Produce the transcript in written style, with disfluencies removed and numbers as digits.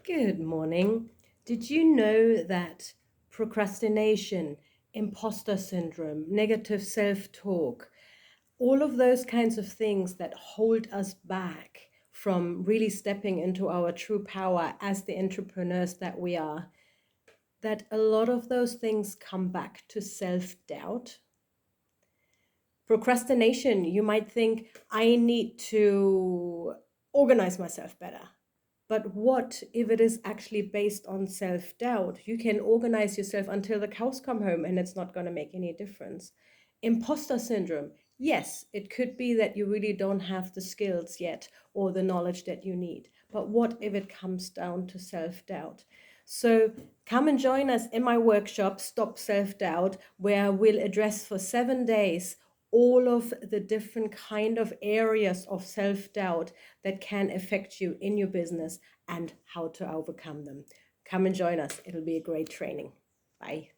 Good morning. Did you know that procrastination, imposter syndrome, negative self talk, all of those kinds of things that hold us back from really stepping into our true power as the entrepreneurs that we are, that a lot of those things come back to self doubt? Procrastination, you might think, I need to organize myself better. But what if it is actually based on self doubt? You can organize yourself until the cows come home and it's not going to make any difference. Imposter syndrome. Yes, it could be that you really don't have the skills yet or the knowledge that you need. But what if it comes down to self doubt? So come and join us in my workshop, Stop Self Doubt, where we'll address for 7 days all of the different kind of areas of self-doubt that can affect you in your business and how to overcome them. Come and join us. It'll be a great training. Bye.